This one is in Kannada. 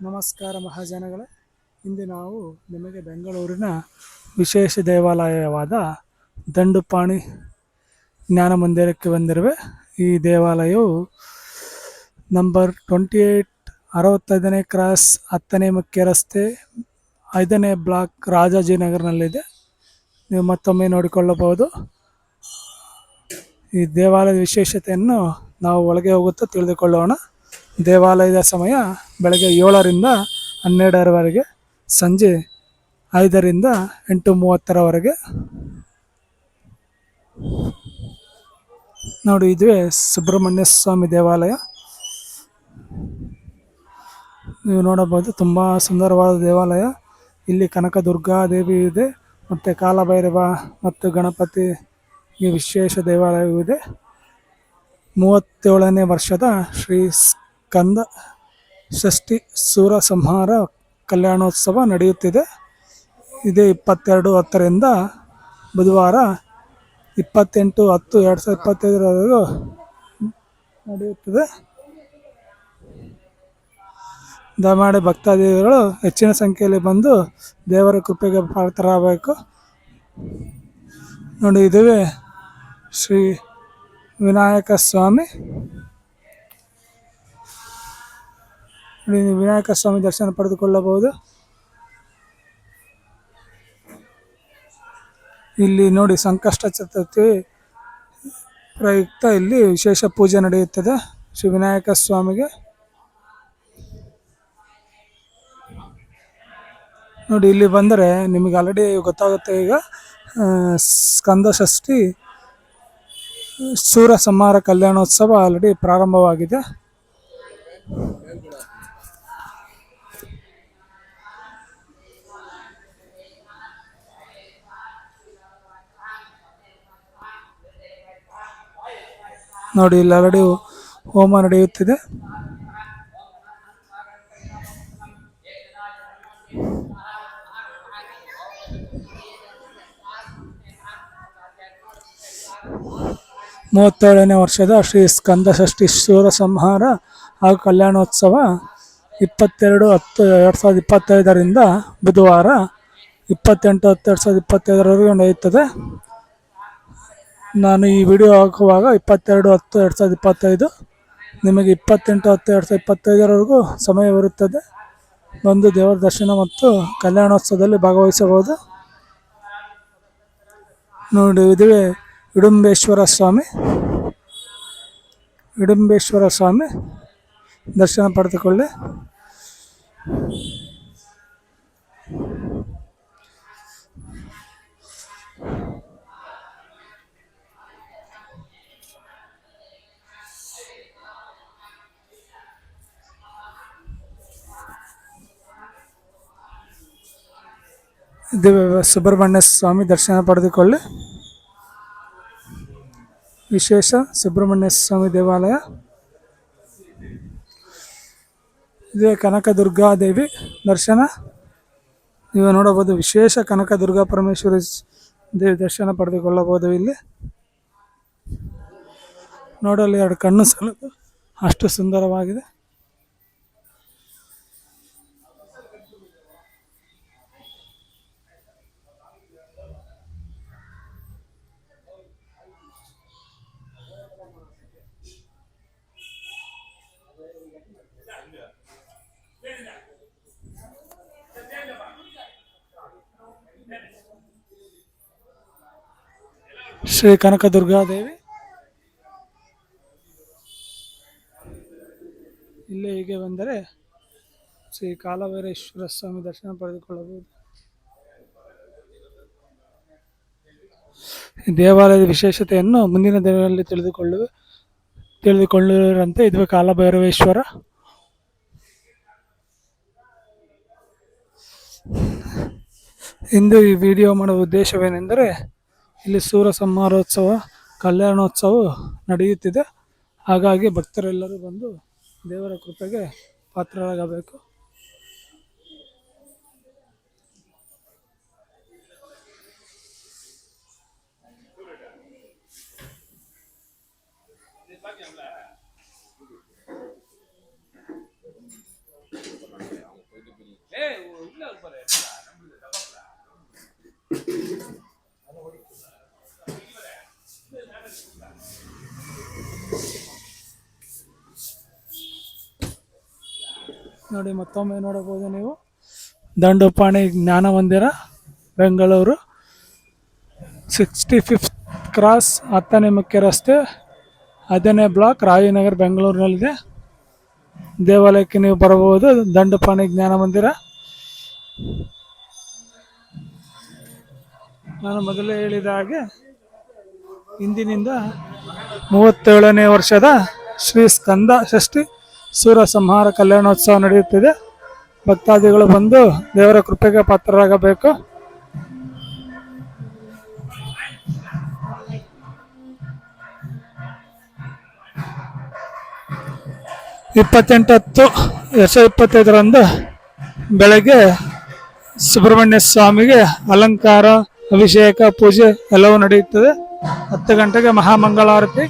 ನಮಸ್ಕಾರ ಮಹಾಜನಗಳೇ. ಇಂದು ನಾವು ನಿಮಗೆ ಬೆಂಗಳೂರಿನ ವಿಶೇಷ ದೇವಾಲಯವಾದ ದಂಡುಪಾಣಿ ಜ್ಞಾನ ಮಂದಿರಕ್ಕೆ ಬಂದಿರುವೆ. ಈ ದೇವಾಲಯವು ನಂಬರ್ 28 65ನೇ ಕ್ರಾಸ್ 10ನೇ ಮುಖ್ಯ ರಸ್ತೆ 5ನೇ ಬ್ಲಾಕ್ ರಾಜಾಜಿನಗರ್ನಲ್ಲಿದೆ. ನೀವು ಮತ್ತೊಮ್ಮೆ ನೋಡಿಕೊಳ್ಳಬಹುದು. ಈ ದೇವಾಲಯದ ವಿಶೇಷತೆಯನ್ನು ನಾವು ಒಳಗೆ ಹೋಗುತ್ತಾ ತಿಳಿದುಕೊಳ್ಳೋಣ. ದೇವಾಲಯದ ಸಮಯ ಬೆಳಗ್ಗೆ 7ರಿಂದ 12ರವರೆಗೆ, ಸಂಜೆ 5ರಿಂದ 8:30ರವರೆಗೆ. ನೋಡಿ, ಇದುವೇ ಸುಬ್ರಹ್ಮಣ್ಯ ಸ್ವಾಮಿ ದೇವಾಲಯ. ನೀವು ನೋಡಬಹುದು, ತುಂಬ ಸುಂದರವಾದ ದೇವಾಲಯ. ಇಲ್ಲಿ ಕನಕದುರ್ಗಾ ದೇವಿ ಇದೆ, ಮತ್ತು ಕಾಲಭೈರವ ಮತ್ತು ಗಣಪತಿ ಈ ವಿಶೇಷ ದೇವಾಲಯವಿದೆ. 37ನೇ ವರ್ಷದ ಶ್ರೀ ಸ್ಕಂದ ಷಷ್ಠಿ ಸೂರ ಸಂಹಾರ ಕಲ್ಯಾಣೋತ್ಸವ ನಡೆಯುತ್ತಿದೆ. ಇದೇ 22/10ರಿಂದ ಬುಧವಾರ 28/10/2025ರವರೆಗೂ ನಡೆಯುತ್ತದೆ. ದಯಮಾಡಿ ಭಕ್ತಾದಿಗಳು ಹೆಚ್ಚಿನ ಸಂಖ್ಯೆಯಲ್ಲಿ ಬಂದು ದೇವರ ಕೃಪೆಗೆ ಪಾತ್ರರಾಗಬೇಕು. ನೋಡಿ, ಇದುವೇ ಶ್ರೀ ವಿನಾಯಕ ಸ್ವಾಮಿ. ವಿನಾಯಕ ಸ್ವಾಮಿ ದರ್ಶನ ಪಡೆದುಕೊಳ್ಳಬಹುದು. ಇಲ್ಲಿ ನೋಡಿ, ಸಂಕಷ್ಟ ಚತುರ್ಥಿ ಪ್ರಯುಕ್ತ ಇಲ್ಲಿ ವಿಶೇಷ ಪೂಜೆ ನಡೆಯುತ್ತದೆ ಶ್ರೀ ವಿನಾಯಕ ಸ್ವಾಮಿಗೆ. ನೋಡಿ, ಇಲ್ಲಿ ಬಂದರೆ ನಿಮಗೆ ಆಲ್ರೆಡಿ ಗೊತ್ತಾಗುತ್ತೆ. ಈಗ ಸ್ಕಂದ ಷಷ್ಠಿ ಸೂರ ಸಂಹಾರ ಕಲ್ಯಾಣೋತ್ಸವ ಆಲ್ರೆಡಿ ಪ್ರಾರಂಭವಾಗಿದೆ. ನೋಡಿ, ಇಲ್ಲಿ ಆಲ್ರೆಡಿ ಹೋಮ ನಡೆಯುತ್ತಿದೆ. ಮೂವತ್ತೇಳನೇ ವರ್ಷದ ಶ್ರೀ ಸ್ಕಂದ ಷಷ್ಠಿ ಸೂರ ಸಂಹಾರ ಹಾಗೂ ಕಲ್ಯಾಣೋತ್ಸವ 22/10/2025ರಿಂದ ಬುಧವಾರ 28/10/2025ರವರೆಗೂ ನಡೆಯುತ್ತದೆ. ನಾನು ಈ ವಿಡಿಯೋ ಹಾಕುವಾಗ 22/10/2025, ನಿಮಗೆ 28/10/2025ರವರೆಗೂ ಸಮಯವಿರುತ್ತದೆ. ಬಂದು ದೇವರ ದರ್ಶನ ಮತ್ತು ಕಲ್ಯಾಣೋತ್ಸವದಲ್ಲಿ ಭಾಗವಹಿಸಬಹುದು. ನೋಡಿ, ಇದುವೇ ಹಿಡುಂಬೇಶ್ವರ ಸ್ವಾಮಿ ದರ್ಶನ ಪಡೆದುಕೊಳ್ಳಿ. ಇದು ಸುಬ್ರಹ್ಮಣ್ಯ ಸ್ವಾಮಿ ದರ್ಶನ ಪಡೆದುಕೊಳ್ಳಿ. ವಿಶೇಷ ಸುಬ್ರಹ್ಮಣ್ಯ ಸ್ವಾಮಿ ದೇವಾಲಯ. ಇದೇ ಕನಕದುರ್ಗಾ ದೇವಿ ದರ್ಶನ ನೀವು ನೋಡಬಹುದು. ವಿಶೇಷ ಕನಕದುರ್ಗಾ ಪರಮೇಶ್ವರಿ ದೇವಿ ದರ್ಶನ ಪಡೆದುಕೊಳ್ಳಬಹುದು. ಇಲ್ಲಿ ನೋಡಲು 2 ಕಣ್ಣು ಸಾಲದು, ಅಷ್ಟು ಸುಂದರವಾಗಿದೆ. ಶ್ರೀ ಕನಕದುರ್ಗಾ ದೇವಿ. ಇಲ್ಲೇ ಹೀಗೆ ಬಂದರೆ ಶ್ರೀ ಕಾಲಭೈರೇಶ್ವರ ಸ್ವಾಮಿ ದರ್ಶನ ಪಡೆದುಕೊಳ್ಳಬಹುದು. ದೇವಾಲಯದ ವಿಶೇಷತೆಯನ್ನು ಮುಂದಿನ ದಿನಗಳಲ್ಲಿ ತಿಳಿದುಕೊಳ್ಳುವಂತೆ ಇದು ಕಾಲಭೈರವೇಶ್ವರ. ಇಂದು ಈ ವಿಡಿಯೋ ಮಾಡುವ ಉದ್ದೇಶವೇನೆಂದರೆ, ಇಲ್ಲಿ ಸೂರ ಸಂಹಾರೋತ್ಸವ ಕಲ್ಯಾಣೋತ್ಸವ ನಡೆಯುತ್ತಿದೆ. ಹಾಗಾಗಿ ಭಕ್ತರೆಲ್ಲರೂ ಬಂದು ದೇವರ ಕೃಪೆಗೆ ಪಾತ್ರರಾಗಬೇಕು. ನೋಡಿ ಮತ್ತೊಮ್ಮೆ ನೋಡಬಹುದು ನೀವು ದಂಡುಪಾಣಿ ಜ್ಞಾನ ಮಂದಿರ ಬೆಂಗಳೂರು 65th ಕ್ರಾಸ್ 10ನೇ ಮುಖ್ಯ ರಸ್ತೆ 10ನೇ ಬ್ಲಾಕ್ ರಾಜನಗರ ಬೆಂಗಳೂರಿನಲ್ಲಿದೆ. ದೇವಾಲಯಕ್ಕೆ ನೀವು ಬರಬಹುದು. ದಂಡುಪಾಣಿ ಜ್ಞಾನ ಮಂದಿರ. ನಾನು ಮೊದಲೇ ಹೇಳಿದ ಹಾಗೆ ಇಂದಿನಿಂದ 37ನೇ ವರ್ಷದ ಶ್ರೀ ಸ್ಕಂದ ಷಷ್ಠಿ ಸೂರ ಸಂಹಾರ ಕಲ್ಯಾಣೋತ್ಸವ ನಡೆಯುತ್ತಿದೆ. ಭಕ್ತಾದಿಗಳು ಬಂದು ದೇವರ ಕೃಪೆಗೆ ಪಾತ್ರರಾಗಬೇಕು. 28/10/2025 ಬೆಳಗ್ಗೆ ಸುಬ್ರಹ್ಮಣ್ಯ ಸ್ವಾಮಿಗೆ ಅಲಂಕಾರ, ಅಭಿಷೇಕ, ಪೂಜೆ ಎಲ್ಲವೂ ನಡೆಯುತ್ತದೆ. 10 ಗಂಟೆಗೆ ಮಹಾಮಂಗಳಾರತಿ.